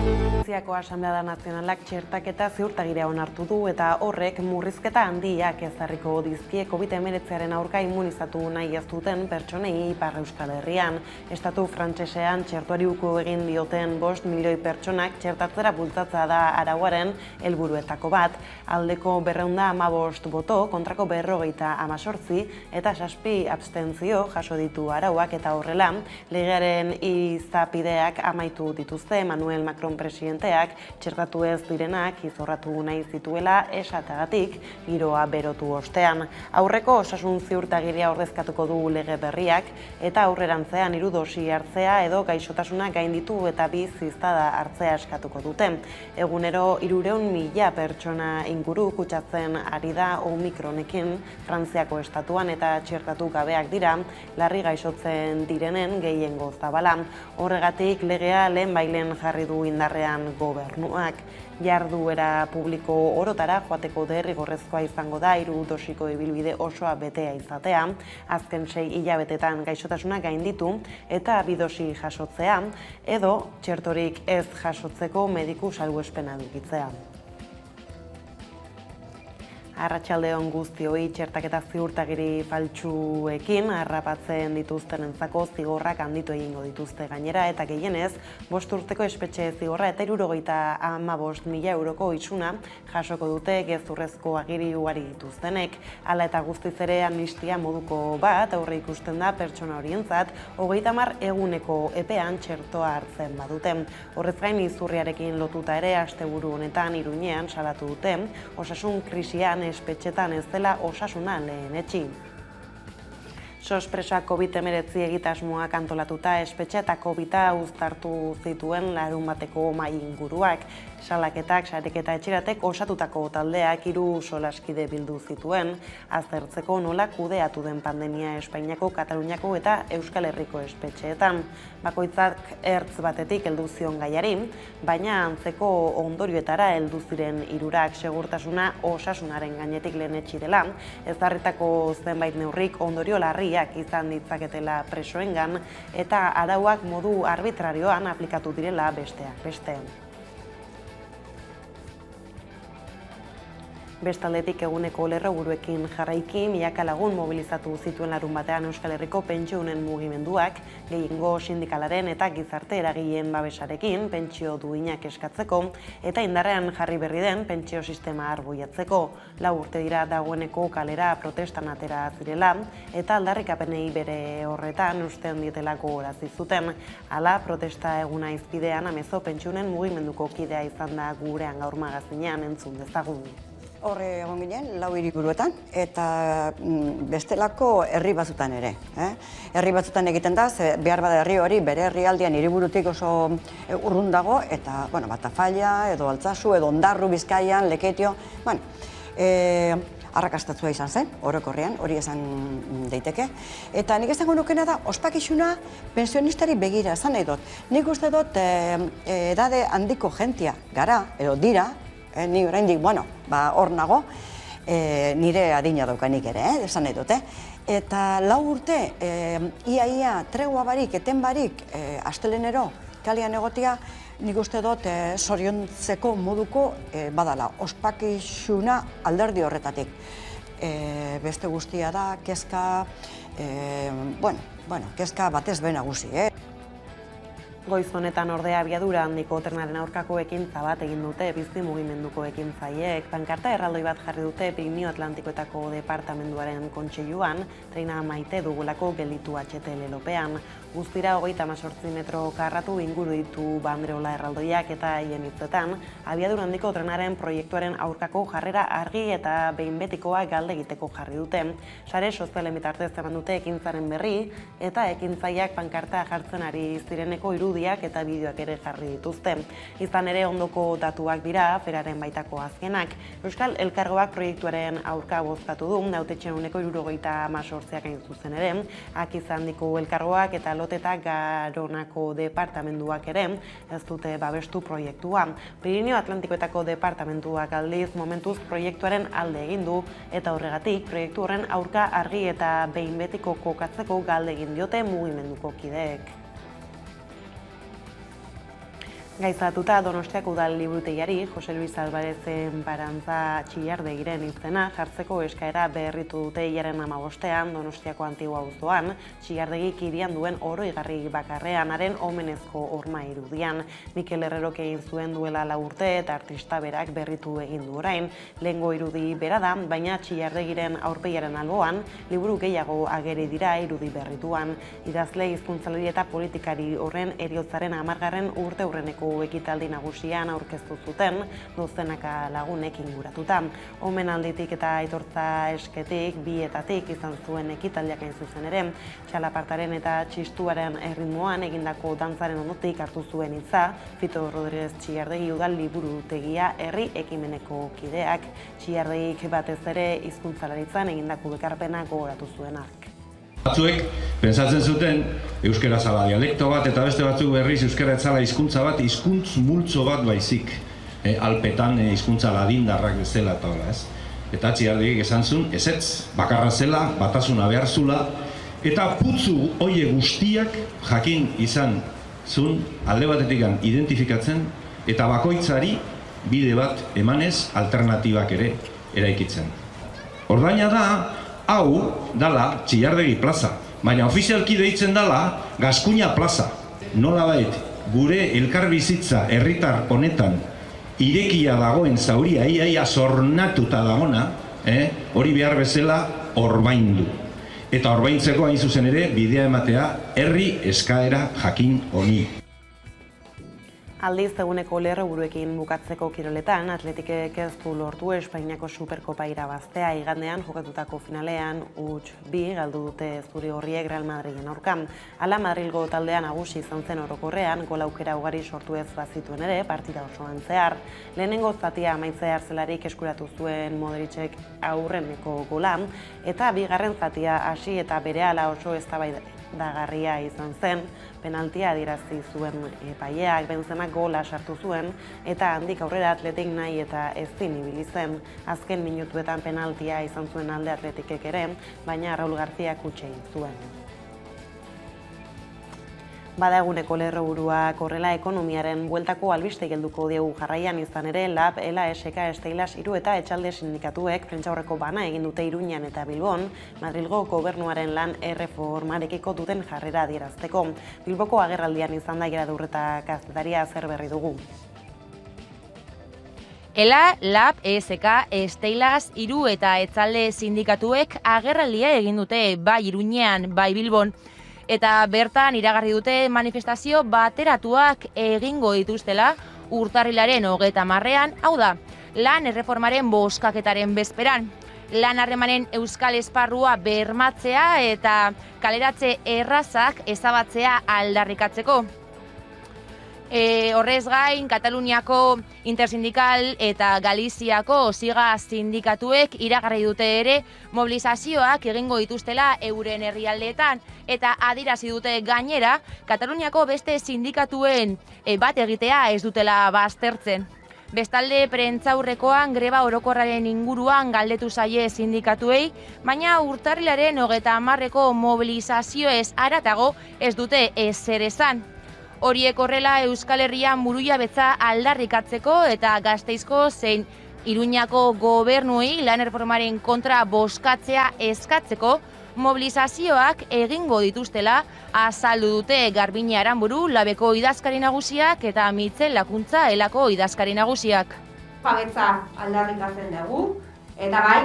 Frantziako Asanblada Nazionalak txertaketa ziurtagiria onartu du eta horrek murrizketa handiak ezarriko dizkie COVID-19 aurka immunizatu nahi ez duten pertsonei Ipar Euskal Herrian. Estatu frantsesean txertuari uko egin dioten 5 milioi pertsonak txertatzera bultzatza da arauaren helburuetako bat. Aldeko 215 boto, kontrako 58 eta 7 abstentzio jaso ditu arauak eta horrela legearen izapideak amaitu dituzte Emmanuel Macron presidenteak txertatu ez direnak izorratu nahi zituela esatagatik giroa berotu ostean. Aurreko osasun ziurtagiria ordezkatuko du lege berriak eta aurrerantzean 3 dosi hartzea edo gaixotasuna gainditu eta 2 ziztada hartzea eskatuko dute. Egunero 300.000 pertsona inguru kutsatzen ari da Omikronekin Frantziako estatuan eta txertatu gabeak dira larri gaixotzen direnen gehiengo zabala. Horregatik legea lehenbailen jarri du indarrean gobernuak. Jarduera publiko orotara joateko derrigorrezkoa izango da 3 dosiko ibilbide osoa betea izatea, azken 6 hilabetetan gaixotasuna gainditu eta 2 dosi jasotzea, edo txertorik ez jasotzeko mediku salbuespena edukitzea. Arratsaldeon guztioi, txertaketa ziurtagiri faltsuekin harrapatzen dituztenentzako zigorrak handitu egingo dituzte gainera eta gehienez 5 urteko espetxe zigorra eta 75.000 euroko isuna jasoko dute gezurrezko agiri ugari dituztenek. Hala eta guztiz ere amnistia moduko bat aurre ikusten da pertsona horientzat 30 eguneko epean txertoa hartzen badute. Horrez gain izurriarekin lotuta ere asteburu honetan Iruñean salatu dute osasun krisian espetxetan ez dela osasuna lehenetsi. Sospresoak COVID-19 egitasmoak antolatuta espetxe eta COVID-a uztartu zituen larunbateko mahai inguruak. Salaketak, sariketa etxeratek osatutako taldeak 3 solaskide bildu zituen, aztertzeko nola kudeatu den pandemia Espainiako, Kataluniako eta Euskal Herriko espetxeetan. Bakoitzak ertz batetik heldu zion gaiari, baina antzeko ondorioetara heldu ziren 3 segurtasuna osasunaren gainetik lehenetsi dela, ezarritako zenbait neurrik ondorio larriak izan ditzaketela presoengan eta arauak modu arbitrarioan aplikatu direla besteak beste. Bestaldetik eguneko lerroburuekin jarraiki, milaka lagun mobilizatu zituen larunbatean Euskal Herriko pentsioen mugimenduak, gehiengo sindikalaren eta gizarte eragileen babesarekin pentsio duinak eskatzeko eta indarrean jarri berri den pentsio sistema arbuiatzeko. 4 urte dira dagoeneko kalera protestan atera zirela eta aldarrikapenei bere horretan usten dietelako horazi zuten. Hala, protesta eguna izpidean Amezo pentsioen mugimenduko kidea izan da gurean gaur magazinean entzun dezagun. Horre egon ginen, 4 hiriburuetan, eta bestelako herri batzutan ere. Herri batzutan egiten da, behar bada herri hori bere herrialdean hiriburutik oso urrun dago, eta Tafalla, edo Altsasu, edo Ondarru, Bizkaian, Leketio, arrakastatua izan zen, orokorrean, hori esan daiteke. Eta nik esango nukena da, ospakizuna pensionistari begira esan nahi dut. Nik uste dut edade handiko jentia gara, edo dira, ni oraindik, hor nago, nire adina daukanik ere, esan nahi dute. Eta 4 urte, ia tregua barik, eten barik, astelenero, kalian egotia, nik uste dut zoriontzeko moduko badala, ospakizuna alderdi horretatik. Beste guztia da, kezka, kezka batez be nagusi, Goiz honetan ordea abiadura handiko trenaren aurkako ekintza bat egin dute bizi mugimenduko ekintzaileek. Pankarta erraldoi bat jarri dute Pirinio Atlantikoetako departamenduaren kontseiluan, trena maite dugulako gelditu HTL lopean. Guztira 38 metro karratu inguru ditu bandreola erraldoiak eta haien hitzetan, abiadura handiko trenaren proiektuaren aurkako jarrera argi eta behin betikoa galde egiteko jarri dute. Sare sozialen bitartez eman dute ekintzaren berri eta ekintzaileak pankarta jartzen ari zireneko irudiak eta bideoak ere jarri dituzte. Izan ere ondoko datuak dira, feraren baitako azkenak. Euskal Elkargoak proiektuaren aurka bozkatu du, hautetxeen uneko 78ak hain zuzen ere, Akiza handiko elkargoak eta Loteta Garonako departamenduak ere ez dute babestu proiektua. Pirinio Atlantikoetako departamentuak aldiz momentuz proiektuaren alde egin du eta horregatik proiektu horren aurka argi eta behin betiko kokatzeko galde egin diote mugimenduko kideek. Gaizatuta Donostiako udal liburutegiari Jose Luis Albarezen Barantza Txillardegiren izena jartzeko eskaera berritu dute hilaren 15ean Donostiako Antigua auzoan, Txillardegik hirian duen oroigarri bakarrean haren omenezko horma irudian. Mikel Herrerok egin zuen duela 4 urte eta artista berak berritu egin du orain. Lehengo irudi bera da, baina Txillardegiren aurpegiaren alboan liburu gehiago ageri dira irudi berrituan. Idazle, hizkuntzalari eta politikari horren heriotzaren 10. urteurreneko ekitaldi nagusian aurkeztu zuten, dozenaka lagunek inguratuta. Omenalditik eta aitortza esketik, bietatik izan zuen ekitaldiak hain zuzen ere, txalapartaren eta txistuaren erritmoan egindako dantzaren ondotik hartu zuen hitza, Fito Rodríguez Txillardegi udal liburutegia herri ekimeneko kideak, Txillardegik batez ere hizkuntzalaritzan egindako bekarpena gogoratu zuenak. Batzuek pentsatzen zuten euskara zala dialekto bat eta beste batzuk berriz euskara ez zala hizkuntza bat, hizkuntz multzo bat baizik. Alpetan hizkuntza ladindarrak bezala eta hola, ez? Eta Txillardegik esan zuen, ezetz, bakarra zela, batasuna behar zula, eta putzu hoie guztiak jakin izan zuen alde batetik identifikatzen eta bakoitzari bide bat emanez alternatibak ere eraikitzen. Ordaina da, hau dala Txillardegi plaza, baina ofizialki deitzen dala Gaskuña plaza. Nolabait, gure elkarbizitza herritar honetan irekia dagoen zauria iaia zornatuta dagona, hori behar bezala orbaindu. Eta orbaintzeko hain zuzen ere bidea ematea herri eskaera jakin honi. Aldiz, eguneko lerroburuekin bukatzeko kiroletan, Atletikek ez du lortu Espainiako Superkopa irabaztea igandean jokatutako finalean huts 2 galdu dute zuri-gorriek Real Madrilen aurkan. Hala Madrilgo taldean nagusi izan zen orokorrean, gol aukera ugari sortu ez bazituen ere partida osoan zehar. Lehenengo zatia amaitzear zelarik eskuratu zuen Modricek aurreneko golan, eta bigarren zatia hasi eta berehala oso eztabaidagarria izan zen, penaltia adierazi zuen epaileak, Benzemak gola sartu zuen, eta handik aurrera Atletik nahi eta ezin ibili zen. Azken minutuetan penaltia izan zuen alde Atletikek ere, baina Raul Garziak huts egin zuen. Bada eguneko lerroburuak horrela ekonomiaren bueltako albiste gelduko diegu jarraian izan ere, LAB, ELA, SK, Steilas, Hiru eta Etxalde sindikatuek prentsaurreko bana egin dute Iruñan eta Bilbon, Madrilgo gobernuaren lan erreformarekiko duten jarrera adierazteko. Bilboko agerraldian izan da Geradurreta kazetaria zer berri dugu. ELA, LAB, ESK, Steilas, Hiru eta Etxalde sindikatuek agerraldia egin dute bai Iruñean, bai Bilbon. Eta bertan iragarri dute manifestazio bateratuak egingo dituztela urtarrilaren 30ean, hau da, lan erreformaren bozkaketaren bezperan. Lan harremanen euskal esparrua bermatzea eta kaleratze errazak ezabatzea aldarrikatzeko. Horrez gain, Kataluniako Intersindikal eta Galiziako Siga sindikatuek iragarri dute ere mobilizazioak egingo dituztela euren herrialdeetan eta adierazi dute gainera Kataluniako beste sindikatuen bat egitea ez dutela baztertzen. Bestalde, prentsaurrekoan greba orokorraren inguruan galdetu zaie sindikatuei, baina urtarrilaren 30eko mobilizazioez haratago ez dute ezer esan. Horiek horrela Euskal Herrian burujabetza aldarrikatzeko eta Gasteizko zein Iruñako gobernuei lan erreformaren kontra bozkatzea eskatzeko mobilizazioak egingo dituztela azaldu dute Garbiñe Aranburu, Labeko idazkari nagusiak eta Mitzel Lakuntza Elako idazkari nagusiak. Burujabetza aldarrikatzen dugu, eta bai,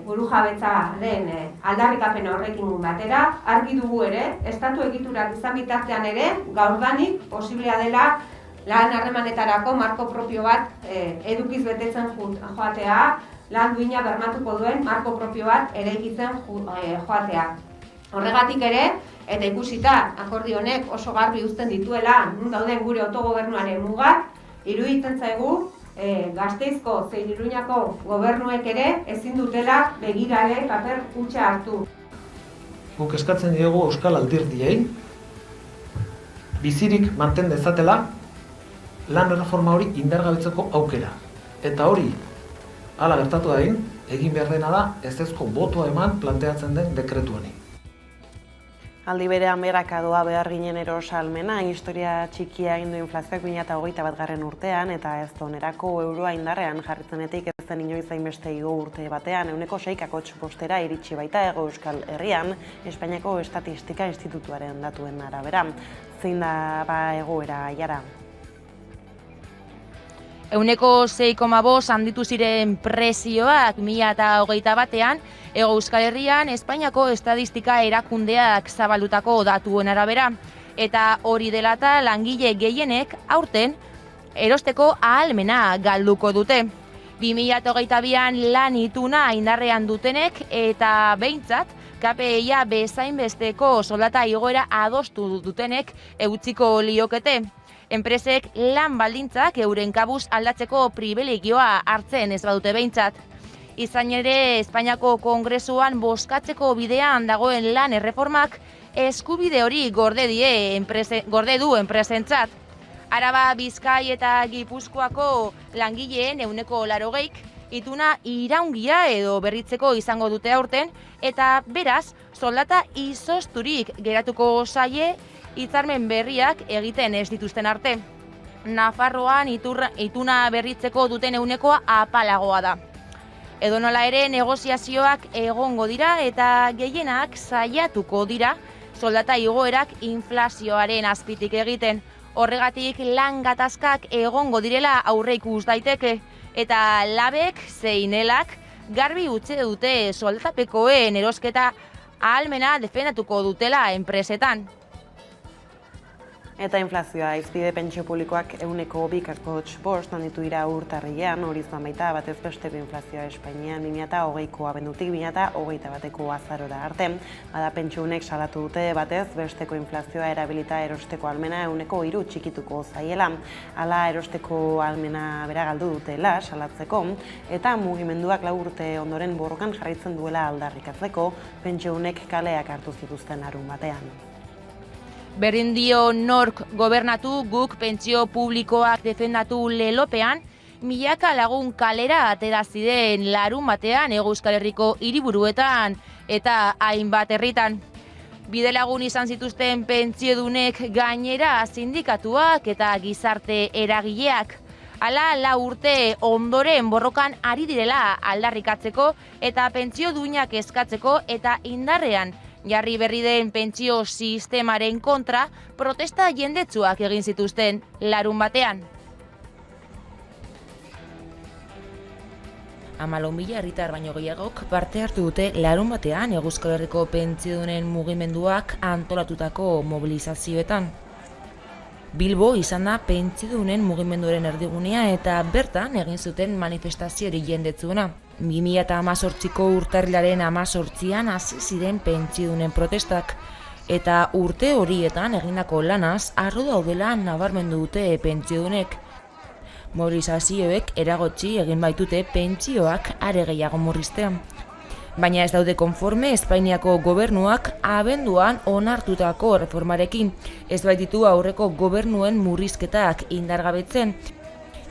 burujabetzaren aldarrikapen horrekin batera, argi dugu ere, estatu egiturak izan bitartean ere, gaurdanik posiblea dela lan harremanetarako marko propio bat edukiz betetzen joatea, lan duina bermatuko duen marko propio bat eraikitzen joatea. Horregatik ere, eta ikusita akordio honek oso garbi uzten dituela non dauden gure autogobernuaren mugak, iruditzen zaigu Gasteizko zein Iruñako gobernuek ere ezin dutela begirale paper hutsa hartu. Guk eskatzen diegu euskal alderdiei bizirik manten dezatela lan erreforma hori indargabetzeko aukera. Eta hori hala gertatu dadin, egin behar dena da ezezko botoa eman planteatzen den dekretu honi. Aldi berean berakadoa behar ginen erosalmena, historia txikia egin du inflazioak 2021 urtean, eta ez onerako euroa indarrean jarritzenetik ez zen inoiz hainbeste igo urte batean, 6,8%ra iritsi baita Hego Euskal Herrian, Espainiako Estatistika Institutuaren datuen arabera. Zein da egoera Aiara? 6,5 handitu ziren prezioak 2021ean, Hego Euskal Herrian Espainiako Estatistika erakundeak zabaldutako datuen arabera. Eta hori dela eta langile gehienek aurten erosteko ahalmena galduko dute. 2022an lan ituna indarrean dutenek eta behintzat KPI-a bezainbesteko soldata igoera adostu dutenek eutsiko liokete. Enpresek lan baldintzak euren kabuz aldatzeko pribilegioa hartzen ez badute behintzat. Izan ere, Espainiako Kongresuan bozkatzeko bidean dagoen lan erreformak eskubide hori gorde du enpresentzat. Araba, Bizkai eta Gipuzkoako langileen 80%, ituna iraungia edo berritzeko izango dute aurten, eta beraz, soldata izozturik geratuko zaie hitzarmen berriak egiten ez dituzten arte. Nafarroan ituna berritzeko duten eunekoa apalagoa da. Edonola ere negoziazioak egongo dira eta gehienak saiatuko dira soldata igoerak inflazioaren azpitik egiten. Horregatik lan gatazkak egongo direla aurreikus daiteke eta labek zein elak garbi utzi dute soldatapekoen erosketa ahalmena defendatuko dutela enpresetan. Eta inflazioa izpide pentsio publikoak 2,5% handitu dira urtarrilean, hori izan baita batez besteko inflazioa Espainian 2020ko abendutik 2021ko azarora arte. Bada pentsiodunek salatu dute batez besteko inflazioa erabilita erosteko ahalmena 3% txikituko zaiela. Hala erosteko ahalmena bera galdu dutela salatzeko eta mugimenduak 4 urte ondoren borrokan jarraitzen duela aldarrikatzeko pentsiodunek kaleak hartu zituzten larunbatean. Berdin dio nork gobernatu guk pentsio publikoak defendatu lelopean, milaka lagun kalera atera ziren larunbatean Hego Euskal Herriko hiriburuetan eta hainbat herritan. Bidelagun izan zituzten pentsiodunek gainera sindikatuak eta gizarte eragileak. Hala 4 urte ondoren borrokan ari direla aldarrikatzeko eta pentsio duinak eskatzeko eta indarrean jarri berri den pentsio sistemaren kontra protesta jendetsuak egin zituzten larunbatean. 14.000 herritar baino gehiagok parte hartu dute larunbatean Hego Euskal Herriko pentsiodunen mugimenduak antolatutako mobilizazioetan. Bilbo izan da pentsiodunen mugimenduaren erdigunea eta bertan egin zuten manifestazioari jendetsuena. 2018ko urtarrilaren 18an hasi ziren pentsiodunen protestak eta urte horietan egindako lanaz harro daudela nabarmendu dute pentsiodunek. Mobilizazioek eragotzi egin baitute pentsioak are gehiago murriztea. Baina ez daude konforme Espainiako gobernuak abenduan onartutako reformarekin, ez baititu aurreko gobernuen murrizketak indargabetzen,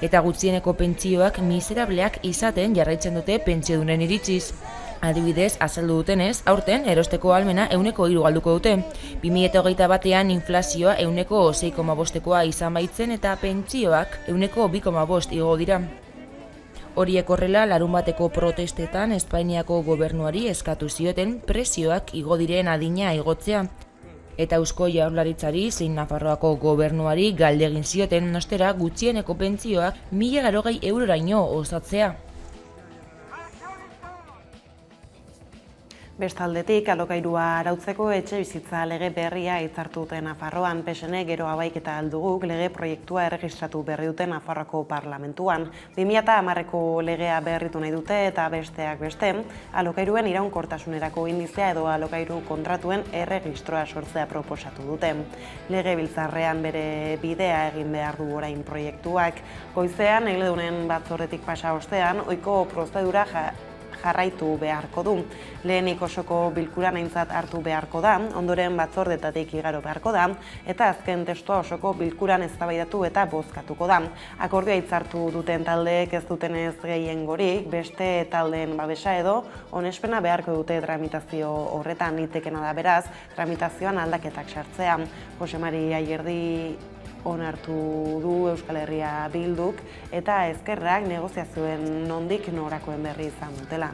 eta gutxieneko pentsioak miserableak izaten jarraitzen dute pentsiodunen iritziz. Adibidez, azaldu dutenez, aurten erosteko ahalmena 3% galduko dute. 2021ean inflazioa 6,5%koa izan baitzen eta pentsioak 2,5% igo dira. Horiek horrela, larunbateko protestetan Espainiako gobernuari eskatu zioten prezioak igo diren adina igotzea. Eta Eusko Jaurlaritzari zein Nafarroako gobernuari galdegin zioten ostera gutxieneko pentsioak 1.080 euroraino osatzea. Bestaldetik, alokairua arautzeko etxe bizitza lege berria hitzartu dute Nafarroan. PSN gero abaik eta alduguk lege proiektua erregistratu berri dute Nafarroako parlamentuan. 2010ko legea berritu nahi dute eta besteak beste, alokairuen iraunkortasunerako indizea edo alokairu kontratuen erregistroa sortzea proposatu dute. Legebiltzarrean bere bidea egin behar du orain proiektuak. Goizean, egledunen batzordetik pasa ostean, ohiko prozedura jarraitu beharko du. Lehenik osoko bilkuran aintzat hartu beharko da, ondoren batzordetatik igaro beharko da, eta azken testua osoko bilkuran eztabaidatu eta bozkatuko da. Akordioa hitzartu duten taldeek ez dutenez gehiengorik, beste taldeen babesa edo onespena beharko dute tramitazio horretan. Litekena da beraz, tramitazioan aldaketak sartzea. Jose Mari Ayerdi onartu du Euskal Herria Bilduk eta Ezkerrak negoziazioen nondik norakoen berri izan dutela.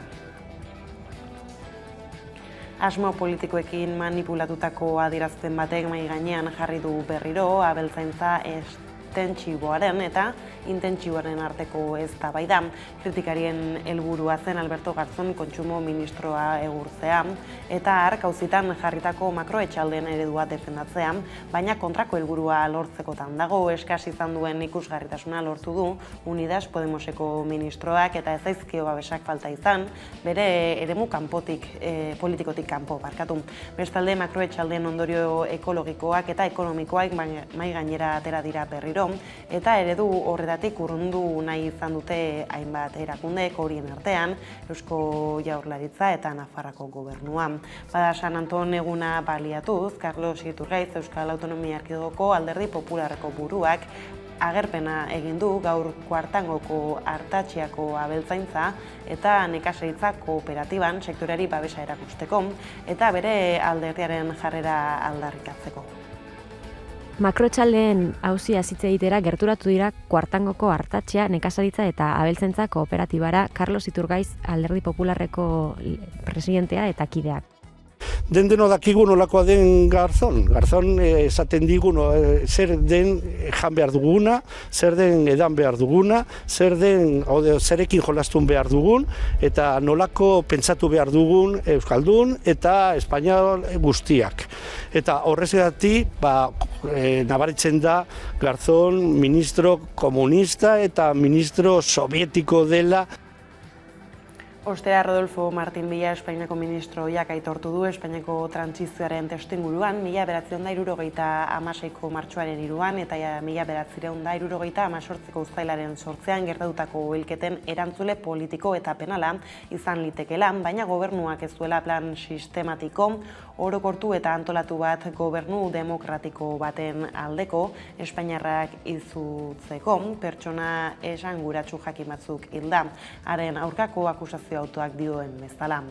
Asmo politikoekin manipulatutako adierazpen batek mahai gainean jarri du berriro abeltzaintza estentsiboaren eta intentsiboaren arteko eztabaida. Kritikarien helburua zen Alberto Garzón kontsumo ministroa egurtzea eta hark auzitan jarritako makroetxaldeen eredua defendatzea, baina kontrako helburua lortzekotan dago. Eskas izan duen ikusgarritasuna lortu du Unidas Podemoseko ministroak eta ez zaizkio babesak falta izan, bere eremu politikotik kanpo barkatu. Bestalde makroetxaldeen ondorio ekologikoak eta ekonomikoak mahai gainera atera dira berriro eta eredu horretatik urrundu nahi izan dute hainbat erakundek, horien artean Eusko Jaurlaritza eta Nafarrako gobernua. Bada San Anton eguna baliatuz, Carlos Iturgaiz Euskal Autonomia Erkidegoko Alderdi Popularreko buruak agerpena egin du gaur Kuartangoko Artatxiako abeltzaintza eta nekazaritza kooperatiban sektoreari babesa erakusteko eta bere alderdiaren jarrera aldarrikatzeko. Makroetxaldeen auzia hitz egitera gerturatu dira Kuartangoko Artatxea, nekazaritza eta abeltzaintza kooperatibara Carlos Iturgaiz Alderdi Popularreko presidentea eta kideak. Deno dakigu nolakoa den Garzón. Garzón esaten digu zer den jan behar duguna, zer den edan behar duguna, zerekin jolastun behar dugun, eta nolako pentsatu behar dugun Euskaldun eta Espainiol guztiak. Eta horrezgatik nabaritzen da Garzón ministro komunista eta ministro sovietiko dela. Ostera, Rodolfo Martín Villa Espainiako ministroiak aitortu du Espainiako trantsizioaren testuinguruan 1976ko martxoaren 3 eta 1978ko uztailaren 8 gertatutako hilketen erantzule politiko eta penala izan litekela, baina gobernuak ez duela plan sistematiko, orokortu eta antolatu bat gobernu demokratiko baten aldeko Espainiarrak izutzeko pertsona esanguratsu jakin batzuk hilda. Haren aurkako akusazio autoak dioen bezala.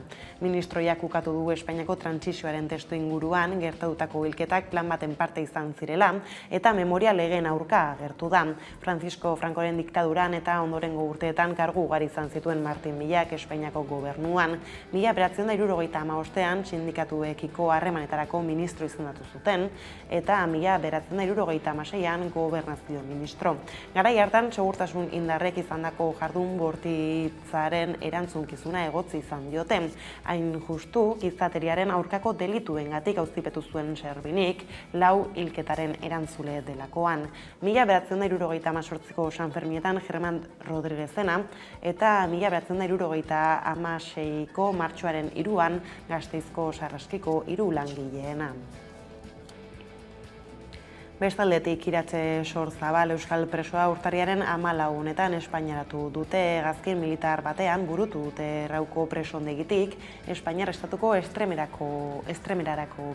Ministroiak ukatu du Espainiako trantsizioaren testuinguruan gertatutako hilketak plan baten parte izan zirela eta memoria legeen aurka agertu da. Francisco Francoren diktaduran eta ondorengo urteetan kargu ugari izan zituen Martin Villak Espainiako gobernuan. 1975ean sindikatuekiko harremanetarako ministro izendatu zuten eta 1976ean gobernazio ministro. Garai hartan segurtasun indarrek izandako jardun bortitzaren erantzukizuna egotzi izan diote. Hain justu, gizateriaren aurkako delituengatik auzipetu zuen Servinik, 4 hilketaren erantzule delakoan. 1978ko San Fermietan Germán Rodríguezena eta 1976ko martxoaren 3an Gasteizko Sarraskiko 3 langileena. Bestaldetik Iratxe Sorzabal Euskal presoa urtarriaren 14 honetan espainiaratu dute. Hegazkin militar batean burutu dute Rauko presondegitik Espainiar estatuko estremerarako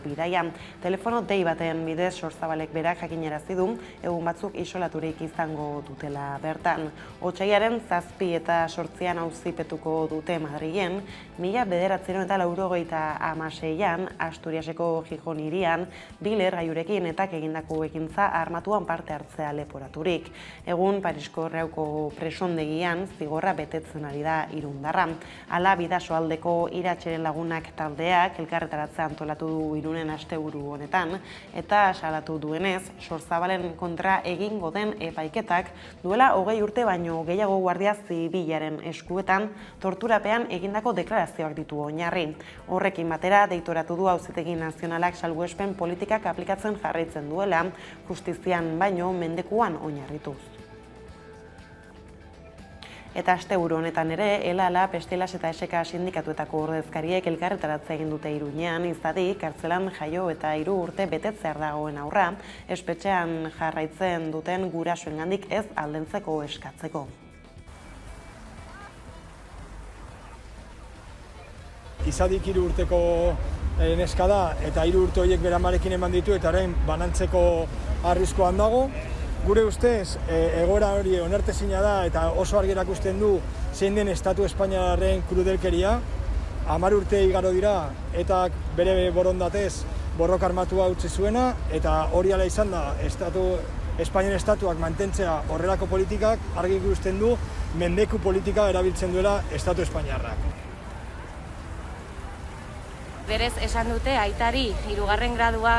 bidaia. Telefono dei baten bidez Sorzabalek berak jakinarazi du egun batzuk isolaturik izango dutela bertan. Otsaiaren 7 eta 8an auzipetuko dute Madrilen, 1996an Asturiaseko Gijon hirian bi lehergailurekin eta egindako ekintza armatuan parte hartzea leporaturik. Egun Parisko Rauko presondegian zigorra betetzen ari da irundarra. Hala Bidasoaldeko Iratxeren lagunak taldeak elkarretaratzea antolatu du Irunen asteburu honetan eta salatu duenez Sorzabalen kontra egingo den epaiketak duela 20 urte baino gehiago Guardia Zibilaren eskuetan torturapean egindako deklarazioak ditu oinarri. Horrekin batera deitoratu du Auzitegi Nazionalak salbuespen politikak aplikatzen jarraitzen duela, justizian baino mendekuan oinarrituz. Eta asteburu honetan ere, ELALA, Pestilas eta Eseka sindikatuetako ordezkariek elkarretaratzea egin dute Iruñean, izatik kartzelan jaio eta 3 urte betetzear dagoen aurra, espetxean jarraitzen duten gurasoengandik ez aldentzeko eskatzeko. izadik 3 urteko neska da, eta 3 urte horiek bere amarekin eman ditu, eta orain banantzeko arriskuan dago. Gure ustez, egoera hori onartezina da, eta oso argi erakusten du zein den Estatu Espainiarraren krudelkeria. 10 urte igaro dira, eta bere borondatez borroka armatua utzi zuena, eta hori ala izan da, Espainian estatuak mantentzea horrelako politikak argi ikusten du mendeku politika erabiltzen duela Estatu Espainiarrak. Berez esan dute aitari 3. gradua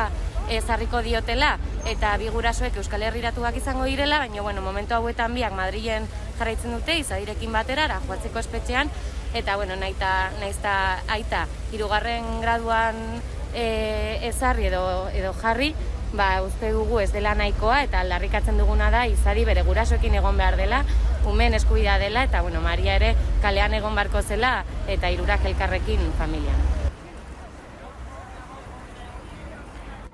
ezarriko diotela eta bi gurasoek Euskal Herriratuak izango direla, baina momentu hauetan biak Madrilen jarraitzen dute izadirekin batera joatzeko espetxean, eta naizta aita 3. graduan ezarri edo jarri, uste dugu ez dela nahikoa, eta aldarrikatzen duguna da izadi bere gurasoekin egon behar dela, umeen eskubidea dela, eta Maria ere kalean egon beharko zela, eta 3 elkarrekin familian.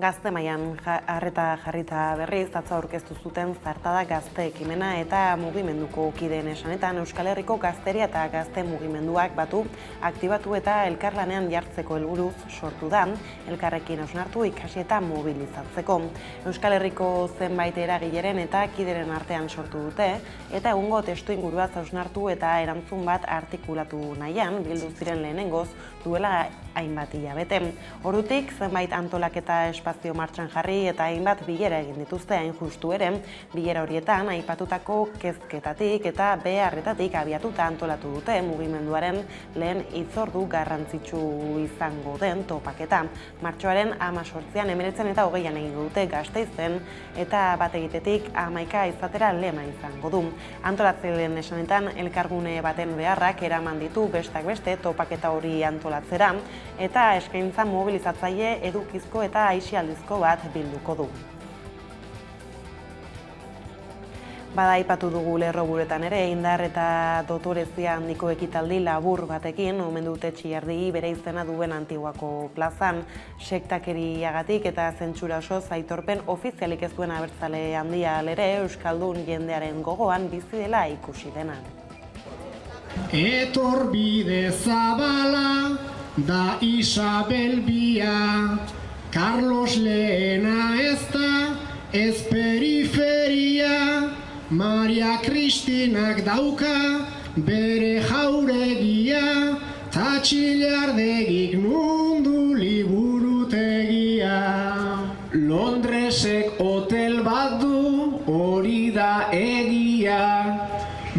Gazte mailan arreta jarrita berriz, atzo aurkeztu zuten Zartada Gazte ekimena eta mugimenduko kideen esanetan Euskal Herriko gazteria eta gazte mugimenduak batu, aktibatu eta elkarlanean jartzeko helburuz sortu da, elkarrekin hausnartu, ikasi eta mobilizatzeko. Euskal Herriko zenbait eragileren eta kideren artean sortu dute, eta egungo testuinguruaz hausnartu eta erantzun bat artikulatu nahian, bildu ziren lehenengoz duela hainbat hilabete. Ordutik zenbait antolaketa espazio martxan jarri eta hainbat bilera egin dituzte, hain justu ere, bilera horietan aipatutako kezketatik eta beharretatik abiatuta antolatu dute mugimenduaren lehen hitzordu garrantzitsu izango den topaketa. Martxoaren 18an, 19 eta 20an egingo dute Gasteizen, eta bat egitetik 11 izatera lema izango du. Antolatzaileen esanetan elkargune baten beharrak eraman ditu besteak beste topaketa hori antolatzera, eta eskaintza mobilizatzaile edukizko eta aisialdizko bat bilduko du. Bada aipatu dugu lerroburuetan ere, indar eta dotorezia handiko ekitaldi labur batekin, omen dute Txillardi bere izena duen Antiguako plazan, sektakeriagatik eta zentsura osoz aitorpen ofizialik ez duen abertzale handia alere, Euskaldun jendearen gogoan bizi dela ikusi dena. Etorbide zabala da Isabel bia, Carlos lehena ez da, ez periferia, Maria Kristinak dauka bere jauregia, ta Txillardegik mundu liburutegia. Londresek hotel bat du, hori da egia,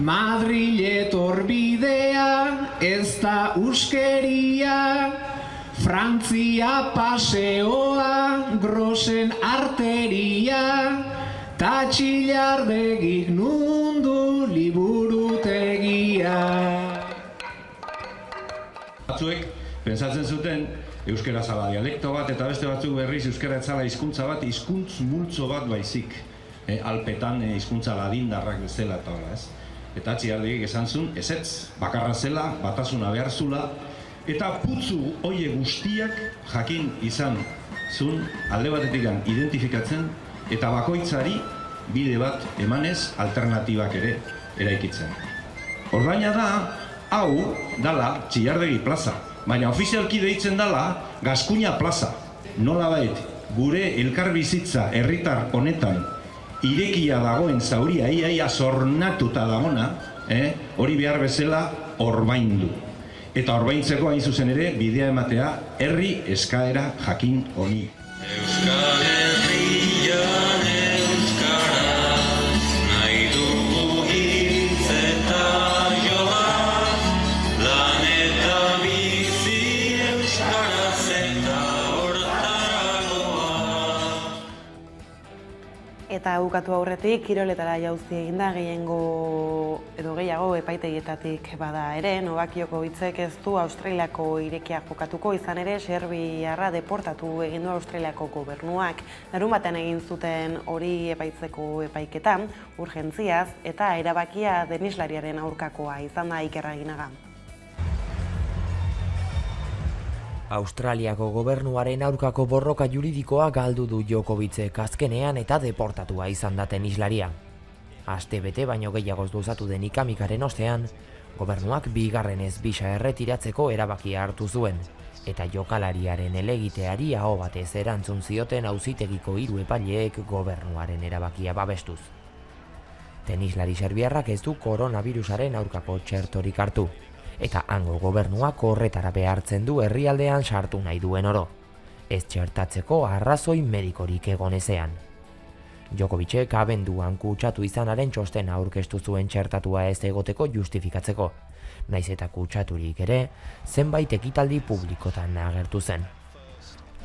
Madrile etorbidea, ez da uskeria, Frantzia paseoa, Grosen arteria, ta Txillardegik mundu liburutegia. Batzuek pentsatzen zuten euskera zala dialekto bat, eta beste batzuk berriz euskera ez zala hizkuntza bat, hizkuntz multzo bat baizik. Alpetan hizkuntza ladindarrak bezala eta hola, ez? Eta Txillardegik esan zuen, ezetz, bakarra zela, batasuna behar zula, eta putzu hoie guztiak jakin izan zuen alde batetik identifikatzen, eta bakoitzari bide bat emanez alternatibak ere eraikitzen. Ordaina da, hau dala Txillardegi plaza, baina ofizialki deitzen dala Gaskuña plaza. Nolabait, gure elkarbizitza herritar honetan irekia dagoen zauria, iaia zornatuta dagona, hori behar bezala orbaindu. Eta orbaintzeko hain zuzen ere bidea ematea herri eskaera jakin honi. Euskal Herrian euskara, nahi dugu hitz eta jola, lan eta bizi euskaraz eta hortaragoa. Eta bukatu aurretik, kiroletara jauzi eginda gehiago epaitegietatik bada ere, Novak Djokovicek ez du Australiako irekia jokatuko, izan ere serbiarra deportatu egin du Australiako gobernuak. Larunbatean egin zuten hori epaitzeko epaiketan, urgentziaz, eta erabakia denislariaren aurkakoa izan da Iker Aginaga. Australiako gobernuaren aurkako borroka juridikoa galdu du Djokovicek azkenean eta deportatua izan da tenislaria. aste bete baino gehiagoz luzatu den ikamikaren ostean, gobernuak bigarren ez bisa erretiratzeko erabakia hartu zuen, eta jokalariaren helegiteari aho batez erantzun zioten auzitegiko 3 epaileek gobernuaren erabakia babestuz. Tenislari serbiarrak ez du koronavirusaren aurkako txertorik hartu, eta hango gobernuak horretara behartzen du herrialdean sartu nahi duen oro, ez txertatzeko arrazoi medikorik egon ezean. Djokovicek abenduan kutsatu izanaren txostena aurkeztu zuen txertatua ez egoteko justifikatzeko, naiz eta kutsaturik ere, zenbait ekitaldi publikotan agertu zen.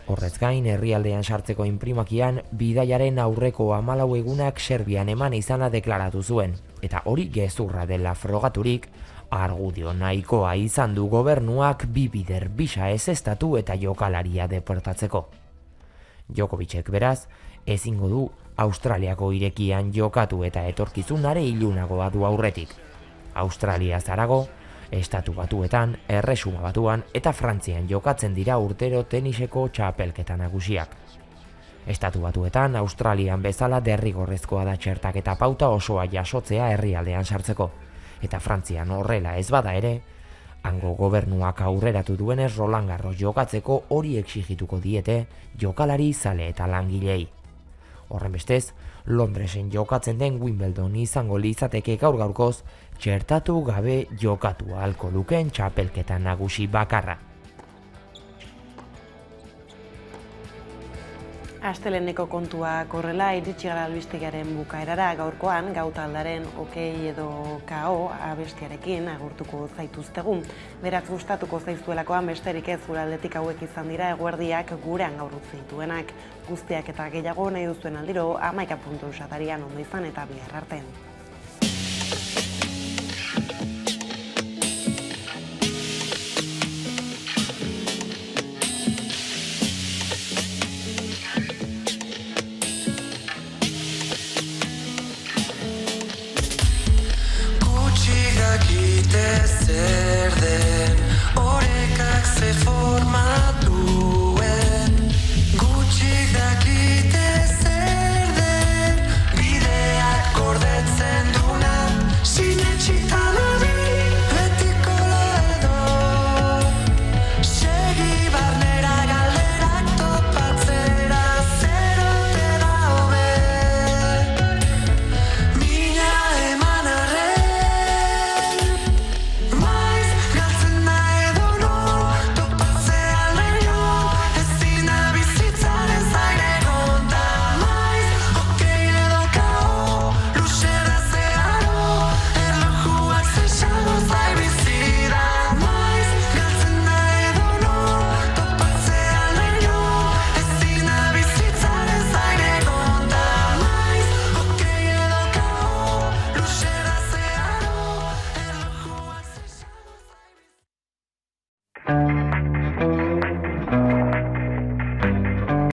Horrez gain, herrialdean sartzeko inprimakian, bidaiaren aurreko 14 egunak Serbian eman izana deklaratu zuen, eta hori gezurra dela frogaturik, argudio nahikoa izan du gobernuak bi bider bisa ezeztatu eta jokalaria deportatzeko. Djokovicek beraz, ezingo du Australiako irekian jokatu eta etorkizunare ilunagoa du aurretik. Australia zarago, Estatu Batuetan, Erresuma Batuan eta Frantzian jokatzen dira urtero teniseko txapelketa nagusiak. Estatu Batuetan, Australian bezala derrigorrezkoa da txertaketa pauta osoa jasotzea herrialdean sartzeko, eta Frantzian horrela ez bada ere, hango gobernuak aurreratu duenez Roland Garros jokatzeko hori exigituko diete jokalari, zale eta langilei. Horrenbestez, Londresen jokatzen den Wimbledon izango litzateke gaur-gaurkoz txertatu gabe jokatu ahalko luken txapelketa nagusi bakarra. Asteleneko kontuak horrela iritsi gara albistegiaren bukaerara, gaurkoan gautaldaren okei edo KO abestiarekin agurtuko zaituztegu. Beraz gustatuko zaizuelakoan besterik ez gure aldetik hauek izan dira eguerdiak gurean gaur utzi dituenak. Guztiak eta gehiago nahi duzuen aldiro 11.eus atarian ondo izan eta bihar arte.